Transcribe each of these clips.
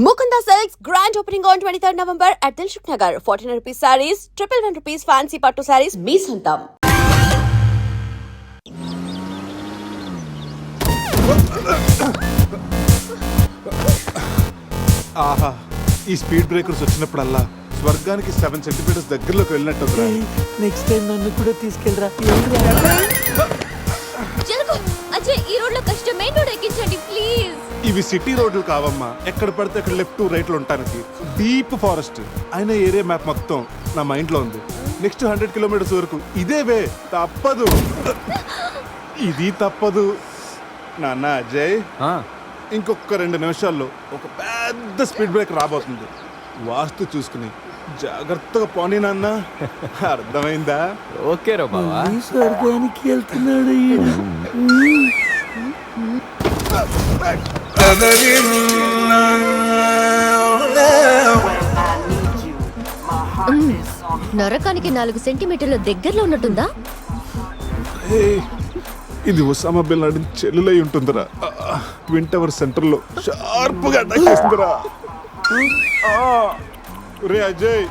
Mukunda Silks grand opening on 23rd November at Dilshuk Nagar. 1400 rupees sarees, 111 rupees fancy pattu sarees, me santam. ఆహా, ఈ speed breakers వచ్చినప్పుడల్లా స్వర్గానికి 7 centimetres దగ్గరలోకి వెళ్ళినట్టు. Next time నన్ను కూడా తీసుకెళ్ళరా. జరుగు అజయ్, ఈ రోడ్ లో కష్టం, మెయిన్ రోడ్ ఎక్కించండి ప్లీజ్. ఇవి సిటీ రోడ్లు కావమ్మా, ఎక్కడ పడితే అక్కడ లెఫ్ట్ రైట్ లో ఉంటానికి. డీప్ ఫారెస్ట్ అయిన ఏరియా మ్యాప్ మొత్తం నా మైండ్ లో ఉంది. నెక్స్ట్ 100 కిలోమీటర్స్ వరకు ఇదే వే, తప్పదు. ఇది తప్పదు నాన్న. అజయ్, ఇంకొక 2 నిమిషాల్లో ఒక పెద్ద స్పీడ్ బ్రేక్ రాబోతుంది. వాస్తు చూసుకుని జాగ్రత్తగా పోనీ నాన్న, అర్థమైందా? ఓకే రా బావా. స్వర్గానికి వెళ్తున్నాడు ఈడు. నరకానికి 4 సెంటీమీటర్ల దగ్గరలో ఉన్నట్టుందా? ఏయ్, ఇది ఒసామా బిన్ లాడెన్ చెల్లులై ఉంటుందిరా. ట్విన్ టవర్ సెంటర్ లో షార్ప్ గా అటాక్ చేస్తుందిరా. రే అజయ్,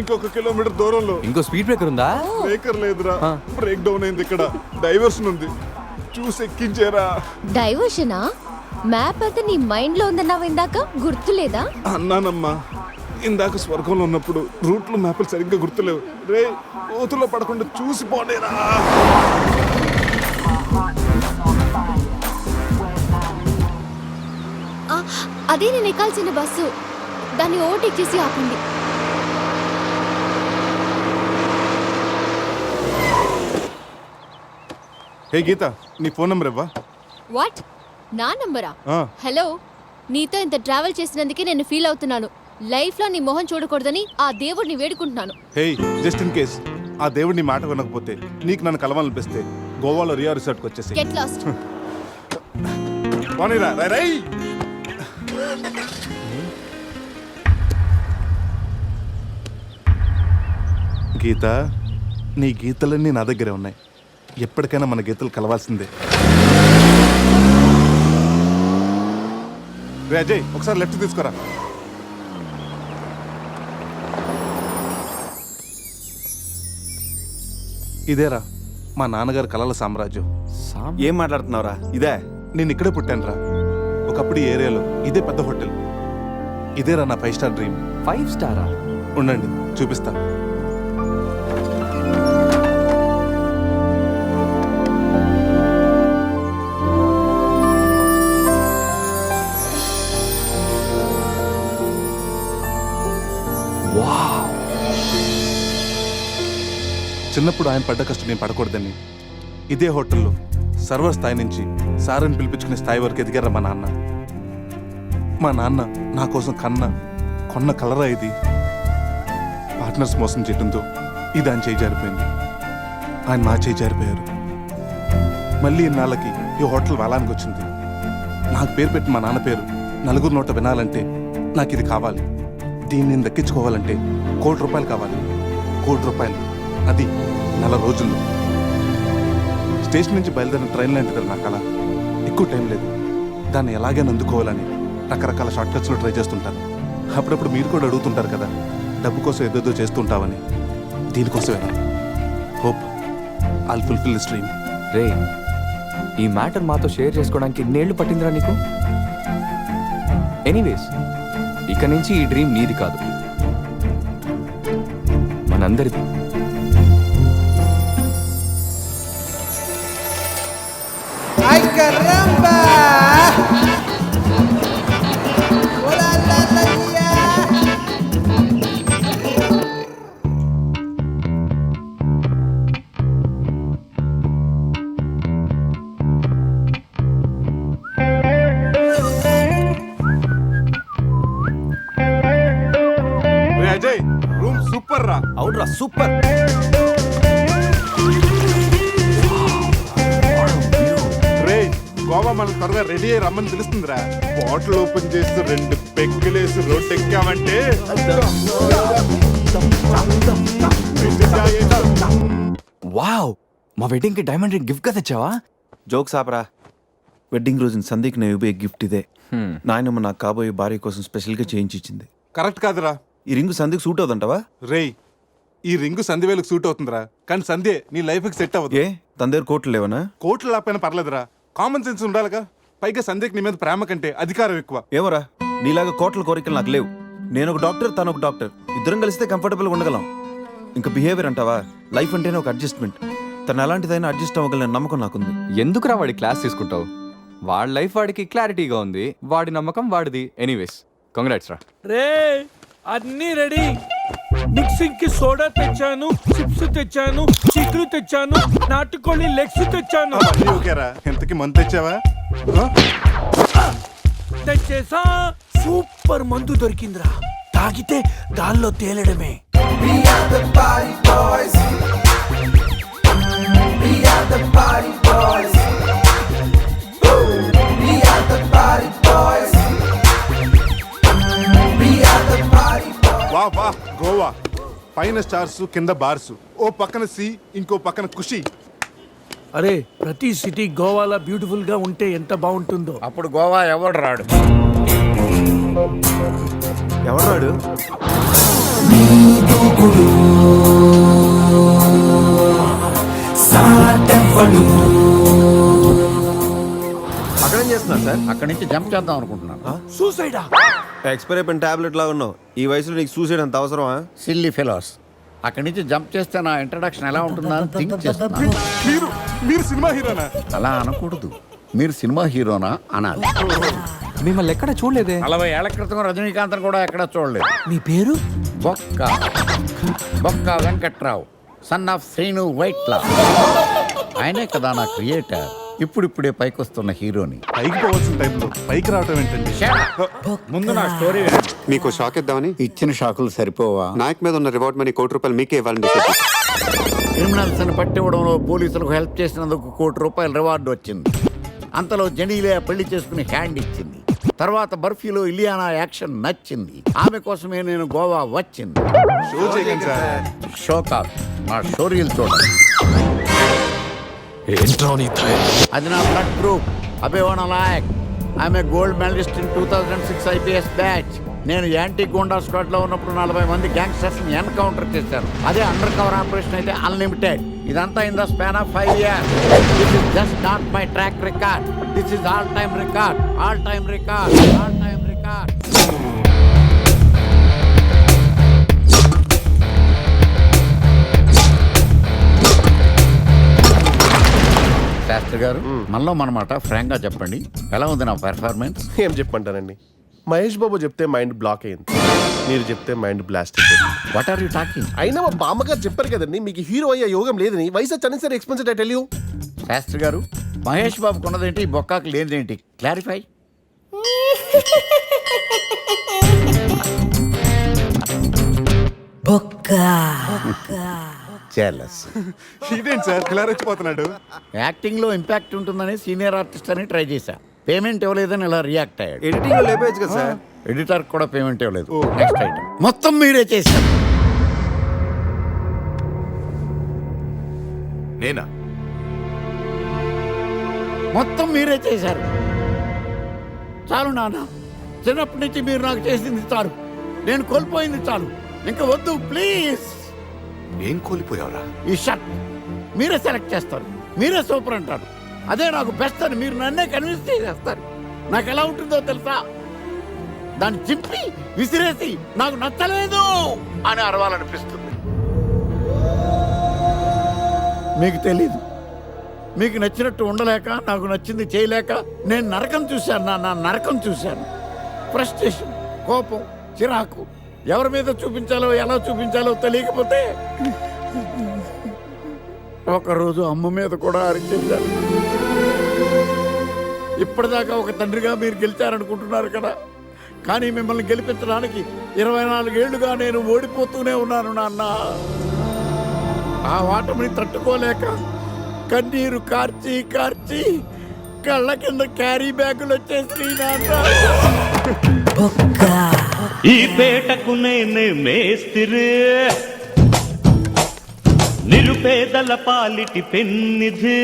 ఇంకొక కిలోమీటర్ దూరంలో ఇంకో స్పీడ్ బ్రేకర్ ఉందా? బ్రేకర్ లేదురా, బ్రేక్ డౌన్ అయింది. ఇక్కడ డైవర్షన్ ఉంది, చూసి ఎక్కించేరా. డైవర్షనా? మ్యాప్ అయితే నీ మైండ్ లో ఉందన్నావు ఇందాక, గుర్తులేదా? అన్నానమ్మా, ఇందాక స్వర్గంలో ఉన్నప్పుడు రూట్లు మ్యాప్లు సరిగ్గా గుర్తులేవు. రే, కోతులో పడకుండా చూసి పోనేరా. అదే నేను ఎక్కాల్సిన బస్సు, దాన్ని ఓవర్టేక్ చేసి ఆపండి. హే గీత, నీ ఫోన్ నెంబర్ ఇవ్వా? వాట్? నా నంబరా? హలో, నీతో ఇంత ట్రావెల్ చేసినందుకే నేను ఫీల్ అవుతున్నాను. లైఫ్ లో నీ మొహం చూడకూడదని ఆ దేవుడిని వేడుకుంటున్నాను. హే, జస్ట్ ఇన్ కేస్ ఆ దేవుడిని మాట వినకపోతే, నీకు నన్ను కలవాలనిపిస్తే గోవాలో రియా రిసార్ట్కి వచ్చేసి గెట్ లాస్ట్. పోనీరా. రై గీత, నీ గీతలన్నీ నా దగ్గరే ఉన్నాయి. ఎప్పటికైనా మన గీతలు కలవాల్సిందే. రే అజయ్, ఒకసారి లెఫ్ట్ తీసుకోరా. ఇదేరా మా నాన్నగారు కలల సామ్రాజ్యం. ఏం మాట్లాడుతున్నావురా? ఇదే నేను ఇక్కడే పుట్టానురా. ఒకప్పుడు ఈ ఏరియాలో ఇదే పెద్ద హోటల్. ఇదేరా నా 5 స్టార్ డ్రీమ్. 5 స్టారా? ఉండండి, చూపిస్తా. చిన్నప్పుడు ఆయన పడ్డ కష్టం నేను పడకూడదని ఇదే హోటల్లో సర్వర్ స్థాయి నుంచి సారని పిలిపించుకునే స్థాయి వరకు ఎదిగారా మా నాన్న. మా నాన్న నా కోసం కొన్న కలరా ఇది. పార్ట్నర్స్ మోసం చేయడంతో ఇది ఆయన చేయి జారిపోయింది. ఆయన నా చేయి జారిపోయారు. మళ్ళీ ఇన్నాళ్ళకి ఈ హోటల్ వేలానికి వచ్చింది. నాకు పేరు పెట్టి మా నాన్న పేరు నలుగురు నోట వినాలంటే నాకు ఇది కావాలి. దీన్ని నేను దక్కించుకోవాలంటే ₹1,00,00,000 కావాలి. ₹1,00,00,000, అది 4 రోజుల్లో. స్టేషన్ నుంచి బయలుదేరిన ట్రైన్ లాంటిది నా కళ. ఎక్కువ టైం లేదు, దాన్ని ఎలాగైనా అందుకోవాలని రకరకాల షార్ట్ కట్స్లో ట్రై చేస్తుంటాను. అప్పుడప్పుడు మీరు కూడా అడుగుతుంటారు కదా, డబ్బు కోసం ఏదేదో చేస్తుంటావని. దీనికోసమేనా? Hope I'll fulfil this dream. రే, ఈ మ్యాటర్ మాతో షేర్ చేసుకోవడానికి ఎన్నేళ్ళు పట్టిందిరా నీకు? ఎనీవేస్, ఇక నుంచి ఈ డ్రీమ్ నీది కాదు, మనందరిది. ¡Ay, caramba! ¡Hola, la tía! రే అజయ్, రూమ్ సూపర్ రా. అవునరా, సూపర్. రే, గోవా మన త్వరగా రెడీ అయ్యి రమ్మని తెలుస్తుందిరా. బాటిల్ ఓపెన్ చేసి 2 పెగ్గులేసి రోడ్ ఎక్కామంటే వావ్, మా వెడ్డింగ్ కి డైమండ్ రింగ్ గిఫ్ట్ గా తెచ్చావా? జోక్స్ ఆపరా. వెడ్డింగ్ రోజున సంధ్యకి నేను ఇవ్వే గిఫ్ట్ ఇదే. నాయనమ్మ నాకు కాబోయే భార్య కోసం స్పెషల్గా చేయించి ఇచ్చింది. కరెక్ట్ కాదురా. ఈ రింగు సంధ్యకి సూట్ అవుతుంటావా? రేయ్, ఈ రింగు సంధ్య వేలకు సూట్ అవుతుందిరా, కానీ సంధ్య నీ లైఫ్కి సెట్ అవ్వదు. ఏ తన దగ్గర కోట్లు లేవనా? కోట్లు లేకపోయినా పర్లేదురా, కామన్ సెన్స్ ఉండాలిగా. పైగా సంధ్యకి నీ మీద ప్రేమ కంటే అధికారం ఎక్కువ. ఏమోరా, నీలాగా కోట్ల కోరికలు నాకు లేవు. నేను ఒక డాక్టర్, తను ఒక డాక్టర్, ఇద్దరం కలిస్తే కంఫర్టబుల్గా ఉండగలం. ఇంకా బిహేవియర్ అంటావా? లైఫ్ అంటేనే ఒక అడ్జస్ట్మెంట్. తను ఎలాంటిదైనా అడ్జస్ట్ అవ్వగల నమ్మకం నాకుంది. ఎందుకురా వాడి క్లాస్ తీసుకుంటావు? వాడి లైఫ్ వాడికి క్లారిటీగా ఉంది, వాడి నమ్మకం వాడిది. ఎనీవేస్, కంగ్రాట్స్ రా. రే అన్నీ రెడీ. మిక్సింగ్ కి సోడా తెచ్చాను, చిప్స్ తెచ్చాను, చిక్కులు తెచ్చాను, నాటుకోళ్ళి లెగ్స్ తెచ్చాను. అవన్నీ ఓకేరా. ఎంతకి మంత్ తెచ్చావా? తెచ్చేసా. సూపర్ మందు దొరికిందిరా, తాగితే గాల్లో తేలడమే. వా వా గోవా, పైన స్టార్స్ కింద బార్స్, ఓ పక్కన సీ ఇంకో పక్కన ఖుషి. అరే ప్రతి సిటీ గోవాలో బ్యూటిఫుల్ గా ఉంటే ఎంత బాగుంటుందో. అప్పుడు గోవా ఎవడు రాడు. ఎవరు రాడు? అక్కడేం చేస్తున్నారు సార్? అక్కడి నుంచి జంప్ చేద్దాం అనుకుంటున్నాను. సూసైడా? ఎక్స్పైర్ అయిపోయిన టాబ్లెట్ లాగా ఉన్నావు. ఈ వయసులో నీకు సూసైడ్ అంత అవసరమా? Silly fellows. అక్కడి నుంచి జంప్ చేస్తే నా ఇంట్రడక్షన్ ఎలా ఉంటుందా అని థింక్ చేస్తున్నాను. మీరు సినిమా హీరోనా? అలా అనకూడదు, మీరు సినిమా హీరోనా అనాలి. మిమ్మల్ని ఎక్కడ చూడలేదే. 40 ఏళ్ల క్రితం రజనీకాంత్ కూడా ఎక్కడ చూడలేదు. మీ పేరు? బొక్క బొక్క వెంకట్రావు, సన్ ఆఫ్ శ్రీను వైట్లా. ఆయనే కదా నా క్రియేటర్. ఇప్పుడిప్పుడే పైకొస్తున్న హీరోని. పైకి పోవాల్సిన టైంలో పైకి రావటం ఏంటండి? ముందు నా స్టోరీ వినండి. మీకు షాక్ ఇద్దామని ఇచ్చిన షాకులు సరిపోవా? నాయక్ మీద ఉన్న రివార్డ్ మనీ ₹1 మీకే ఇవ్వాలని డిసైడ్ చేశాను. క్రిమినల్స్ ని పట్టివ్వడంలో పోలీసులకు హెల్ప్ చేసినందుకు ₹1 రివార్డు వచ్చింది. అంతలో జనీలే పెళ్లి చేసుకుని హ్యాండ్ ఇచ్చింది. తర్వాత బర్ఫీలో ఇలియానా యాక్షన్ నచ్చింది. ఆమె కోసమే నేను గోవా వచ్చింది. షో చేయకండి సార్. షో కాదు, నా స్టోరీలు చూడండి. అది నా బ్లడ్ గ్రూప్. అభివాణ నాయక్. ఆమె gold medalist in 2006 IPS batch. నేను యాంటీ గోండా స్క్వాడ్ లో ఉన్నప్పుడు 40 మంది గ్యాంగ్స్టర్స్ ని ఎన్కౌంటర్ చేశాను. అదే అండర్ కవర్ ఆపరేషన్ అయితే అన్లిమిటెడ్. ఇదంతా in the span of 5 years. This is just not my track record. This is all time record. All time record. All time record. Shastri గారు, మనలో మనమాట ఫ్రాంక్ గా చెప్పండి, ఎలా ఉంది నా పెర్ఫార్మెన్స్? ఏం చెప్పంటానండి, మహేష్ బాబు చెప్తే మైండ్ బ్లాక్ అయింది, మీరు చెప్తే మైండ్ బ్లాస్ట్ అయిపోయింది. What are you talking? అయినా మా బామ్మగారు చెప్పారు కదండి మీకు హీరో అయ్యే యోగం లేదని. వయసు వచ్చని సరే expensive I tell you. Shastri గారు, మహేష్ బాబు కొన్నదేంటి, బొక్కాకి లేనిదేంటి? క్లారిఫై. చెలస్. ఇదేంటి సార్ ఇలా రెచ్చిపోతున్నాడు? యాక్టింగ్ లో ఇంపాక్ట్ ఉంటుందని సీనియర్ ఆర్టిస్ట్ అని ట్రై చేశా. పేమెంట్ ఇవ్వలేదని ఇలా రియాక్ట్ అయ్యాడు. ఎడిటింగ్ లో లేపేయచ్చు కదా సార్. ఎడిటర్ కూడా పేమెంట్ ఇవ్వలేదు. నెక్స్ట్ ఐటమ్ మొత్తం మీరే చేశారు. నేనా? మొత్తం మీరే చేశారు. చాలు నాన్న, చిన్నప్పటి నుంచి మీరు నాకు చేసింది చాలు. నేను కోల్పోయింది చాలు. ఇంకా వద్దు ప్లీజ్. ఏం కోల్పోయావురా? ఈ షర్ట్ మీరే సెలెక్ట్ చేస్తారు, మీరే సూపర్ అంటారు. అదే నాకు బెస్ట్ అని మీరు నన్నే కన్విన్స్ చేసేస్తారు. నాకు ఎలా ఉంటుందో తెలుసా? దాన్ని చింపి విసిరేసి నాకు నచ్చలేదు అని అరవాలనిపిస్తుంది. మీకు తెలీదు, మీకు నచ్చినట్టు ఉండలేక, నాకు నచ్చింది చేయలేక నేను నరకం చూశాను. నా నరకం చూశాను. ఫ్రస్ట్రేషన్, కోపం, చిరాకు, ఎవరి మీద చూపించాలో ఎలా చూపించాలో తెలియకపోతే ఒకరోజు అమ్మ మీద కూడా అరిచేశాను. ఇప్పటిదాకా ఒక తండ్రిగా మీరు గెలిచారనుకుంటున్నారు కదా, కానీ మిమ్మల్ని గెలిపించడానికి 24 ఏళ్లుగా నేను ఓడిపోతూనే ఉన్నాను నాన్న. ఆ ఓటమిని తట్టుకోలేక కన్నీరు కార్చి కార్చి కళ్ళ కింద క్యారీ బ్యాగులు వచ్చేసి నాన్న. ఈ పేటకు నేనే మేస్తిరి, నిరుపేదల పాలిటి పెన్నిధి,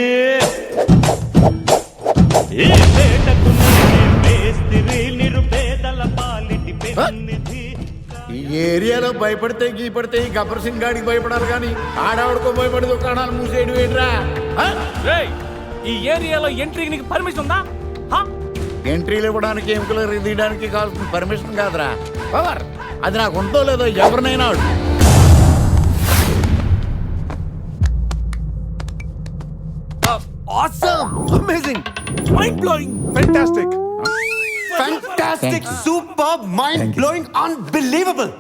ఈ పేటకు నేనే మేస్తిరి నిరుపేదల పాలిటి పెన్నిధి ఈ ఏరియాలో భయపడితే గీపడితే ఈ గబ్బర్ సింగ్ గాడికి భయపడాలి కానీ ఆడవాడికో భయపడి దుకాణాలు మూసేయడం ఏంట్రా? ఈ ఏరియాలో ఎంట్రీకి నీకు పర్మిషన్ ఉందా? ఎంట్రీలు ఇవ్వడానికి ఎముకలు తీయడానికి కావాల్సిన పర్మిషన్ కాదురా, పవర్. అది నాకు ఉందో లేదో ఎవరినైనా అడుగు. Amazing, mind blowing, fantastic, fantastic, super, mind blowing, unbelievable.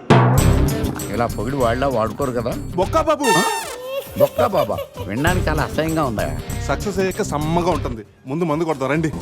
ఇలా పొగిడి వాళ్ళ వాడుకోరు కదా. బొక్కా బాబు. బొక్క బాబా వినడానికి చాలా అసహ్యంగా ఉందా? సక్సెస్ అయ్యాక సమ్మగా ఉంటుంది. ముందు మందు కొడతాం రండి.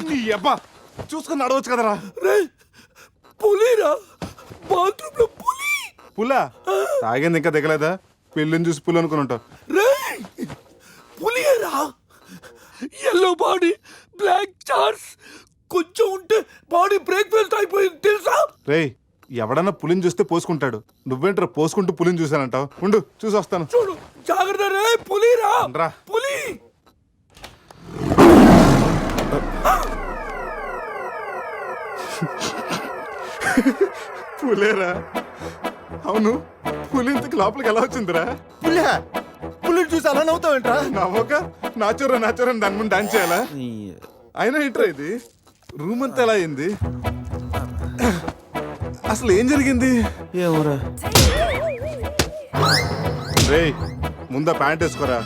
నీ అబ్బా చూసుకుని నడవచ్చు కదరా. పులిరా, బాత్రూమ్ లో పులి. పులా తాగింది ఇంకా దిగలేదా? పెళ్ళిని చూసి పులి అనుకుని ఉంటావు. పులిరా, ఎల్లో బాడీ, బ్లాక్ చార్స్, కొంచెం ఉంటే బాడీ బ్రేక్ఫాస్ట్ అయిపోయింది తెలుసా? రేయ్ ఎవడన్నా పులిని చూస్తే పోసుకుంటాడు. నువ్వేంట్రా పోసుకుంటూ పులిని చూసానంటావు? ఉండు చూసి వస్తాను. చూడు జాగ్రత్త రే, పులిరా, రా. పులి. పులేరా? అవును, పులి ఇంతకు లోపలికి ఎలా వచ్చిందిరా? పుల్లి చూసి అలా నవ్వుతావేంట్రా? నవ్వక నాచురా నాచురా దాని ముందు డాన్స్ చేయాలా? అయినా ఏంట్రా ఇది? రూమ్ అంతా ఎలా అయింది? అసలు ఏం జరిగింది? ఏమోరా. రేయ్ ముందా ప్యాంట్ వేసుకోరా.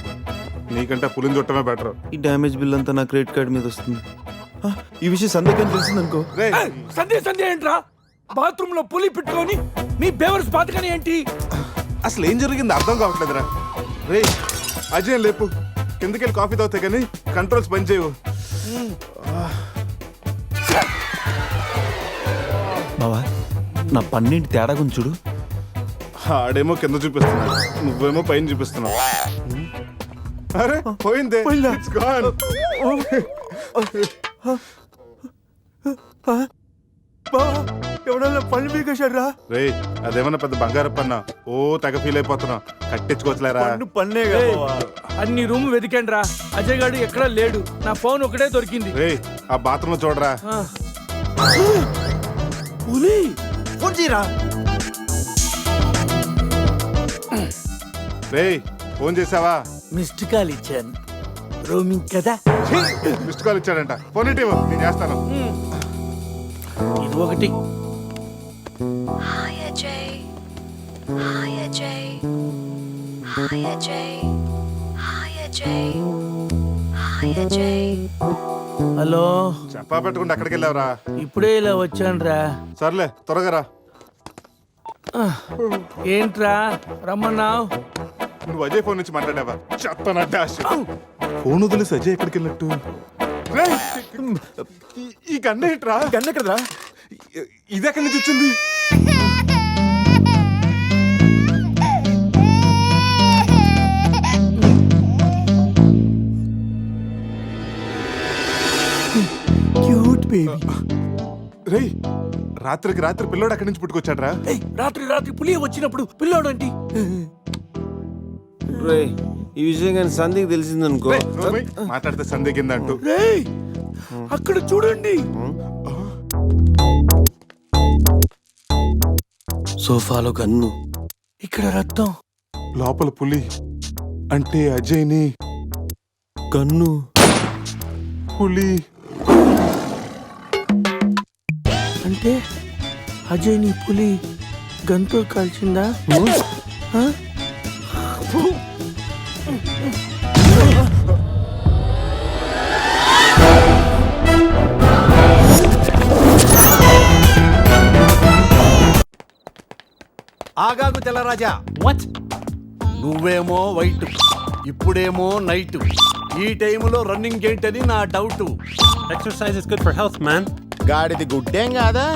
నీకంటే పులిని చుట్టమే బెటర్. ఈ డ్యామేజ్ బిల్ అంతా నా క్రెడిట్ కార్డ్ మీద వస్తుంది. ఈ విషయం సందేహం తెలిసిందనుకో. రేయ్ సంధ్య ఏంట్రా? బాత్రూమ్ లో పులి పెట్టుకొని మీ బేవర్స్ బాతకని ఏంటి? అసలు ఏం జరిగింది అర్థం కావట్లేదురా. రేయ్ అజయ్ లేపు, కిందకెళ్ళి కాఫీ తాగుతాయి కానీ కంట్రోల్స్ పని చేయవు. బావా నా పన్నింటి తేడా గురించి చూడు. ఆడేమో కింద చూపిస్తున్నాడు, నువ్వేమో పైన చూపిస్తున్నావు. అరే పోయిందే. It's gone. ఎవడన్నా పళ్ళు పీకేశాడ్రా? రేయ్ అదేమన్నా పెద్ద బంగారు పన్నా? ఓ తెగ ఫీల్ అయిపోతున్నావు. కట్టించుకోవచ్చులేరా. పన్నే అన్ని రూమ్ వెతికండి రా, అజయ్ గాడు ఎక్కడా లేడు. నా ఫోన్ ఒకటే దొరికింది. రేయ్ ఆ బాత్రూమ్ చూడరా. పులి ఫోన్ చేయరా. రేయ్ ఫోన్ చేసావా? మిస్డ్ కాల్ ఇచ్చాను, రోమింగ్ కదా. మిస్డ్ కాల్ ఇచ్చాడంట. ఫోన్ ఇటు ఇవ్వు, నేను చేస్తాను. ఇది ఒకటి. Hi Ajay. Hi Ajay. Hi Ajay. Hi Ajay. Hi Ajay. Hello, చెప్పా పెట్టుకుంటే అక్కడికి వెళ్ళావురా? ఇప్పుడే ఇలా వచ్చానురా. సర్లే త్వరగా రా. ఏంట్రా రమ్మన్నావు? నువ్వు అజయ్ ఫోన్ నుంచి మాట్లాడావా? చెప్తాను డాష్. ఫోన్ వదిలేసి అజయ్ ఎక్కడికి వెళ్ళట్టు? ఈ గన్న ఏంట్రా? గన్న ఎక్కడరా? ఇది ఎక్కడి నుంచి వచ్చింది? Cute baby. రేయ్ రాత్రికి రాత్రి పిల్లోడు అక్కడి నుంచి పుట్టుకొచ్చాడ్రా. రాత్రి పులి వచ్చినప్పుడు పిల్లోడు అంటే ఈ విషయం కానీ సంధికి తెలిసిందనుకో. మాట్లాడితే సందేహిందంటూ. రేయ్ అక్కడ చూడండి. సోఫాలో గన్ను, ఇక్కడ రక్తం, లోపల పులి. అంటే అజయ్ని గన్ను, పులి అంటే అజయ్ నీ పులి గంతో కాల్చిందా? ఆ? ఆగాగు తెల్లరాజా. వాట్? నువ్వేమో వైట్, ఇప్పుడేమో నైట్. ఈ టైంలో రన్నింగ్ ఏంటని నా doubt. Exercise is good for health man. గాడిది గుడ్డేం కాదా?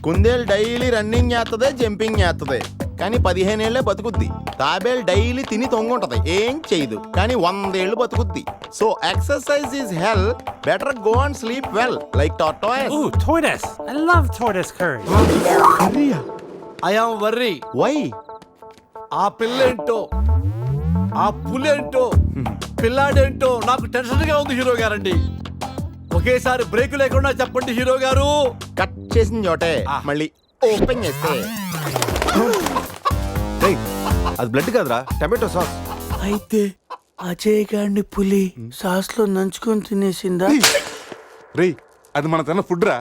కుందేలు డైలీ రన్నింగ్ చేస్తుంది, జంపింగ్ చేస్తుంది, కానీ 15 ఏళ్లే బతుకుద్ది. తాబేలు డైలీ తిని తొంగుంటది, ఏం చేయదు, కానీ 100 ఏళ్ళు బతుకుద్ది. So exercise is hell, better go and sleep well like tortoise. Ooh, tortoise. I love tortoise curry. I am worry. Why? ఆ పిల్లేంటో, ఆ పులేంటో, పిల్లాడేంటో నాకు టెన్షన్ గా ఉంది హీరో గారండి. ఒకేసారి బ్రేక్ లేకుండా చెప్పండి హీరో గారు. కట్ చేసిన చోటే మళ్ళీ ఓపెన్ చేస్తే రేయ్, అది బ్లడ్ కాదురా, టమాటో సాస్. అయితే అజయ్ గారిని పులి సాస్ లో నంచుకొని తినేసిందా? రేయ్, అది మన తిన్న ఫుడ్ రా.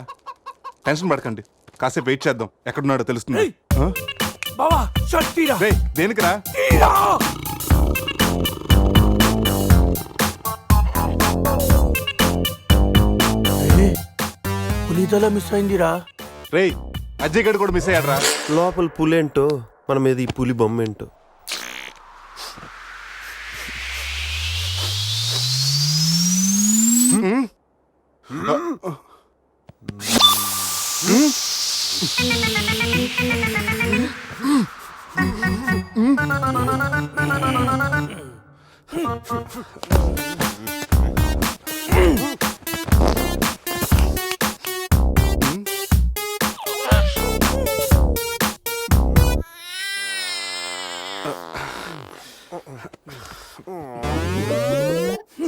టెన్షన్ పడకండి, కాసేపు వెయిట్ చేద్దాం, ఎక్కడున్నాడో తెలుస్తుంది. ఆ? బావా షర్ట్ తీరా. రేయ్, దేనికిరా? తీరా. పులిదల మిస్ అయిందిరా. రేయ్, అజయ్ గడు కూడా మిస్ అయ్యాడ్రా. లోపల పులేంటో మన మీద ఈ పులి బొమ్మ ఏంటో.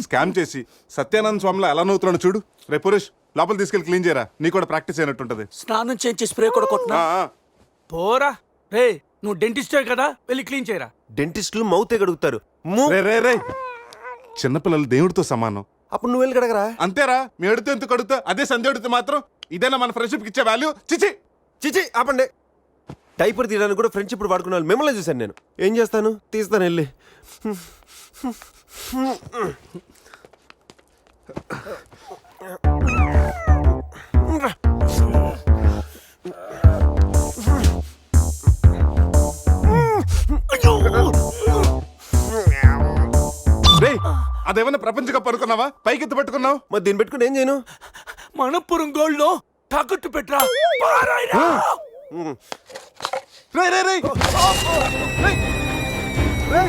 స్కామ్ చేసి సత్యానంద స్వామిలో ఎలా నవ్వుతున్నాడు చూడు. రే పురుష్, లోపల తీసుకెళ్ళి క్లీన్ చేయరా, నీ కూడా ప్రాక్టీస్ అయినట్టుంటది. స్నానం చేయించి స్ప్రే కూడా కొట్టినా. పోరా రే, నువ్వు డెంటిస్టే కదా, వెళ్ళి క్లీన్ చేయరా. డెంటిస్టులు మౌతే గడుగుతారు. రే రే రే, చిన్నపిల్లలు దేవుడితో సమానం. అప్పుడు నువ్వు వెళ్ళి గడగరా. అంతేరా, మీ ఎడితే ఎందుకు అడుగుతా, అదే సంధ్య అడిగితే మాత్రం ఇదేనా మన ఫ్రెండ్షిప్ ఇచ్చే వాల్యూ? చిచి చిచి ఆపండి. టైపర్ తీయడానికి కూడా ఫ్రెండ్స్ ఇప్పుడు వాడుకున్నాను. మిమ్మల్ని చూశాను నేను. ఏం చేస్తాను, తీస్తాను వెళ్ళి. రే, అదేమన్నా ప్రపంచ కప్ అనుకున్నావా? పైకి ఎత్తి పట్టుకున్నావు. మరి దీన్ని పెట్టుకుని ఏం చేయను? మనపురం గోల్డ్ లో తాకట్టు పెట్టరా. పారాయిరా. రే రే రే రే రే.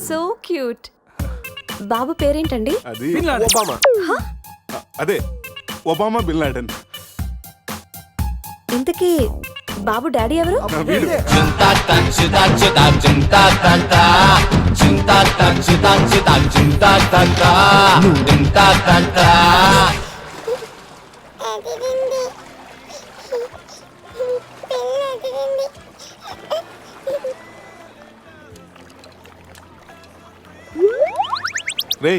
So cute. బాబు పేరేంటండి? అది బిన్ లాడెన్. ఒబామా. అదే ఒబామా బిన్ లాడెన్. ఇంతకీ బాబు డాడీ ఎవరు? వీడు. రే,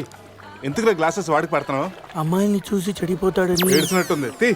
ఎందుకు గ్లాసెస్ వాడికి పడుతున్నావు? అమ్మాయిని చూసి చెడిపోతాడని ఏడ్చినట్టుంది. తీ.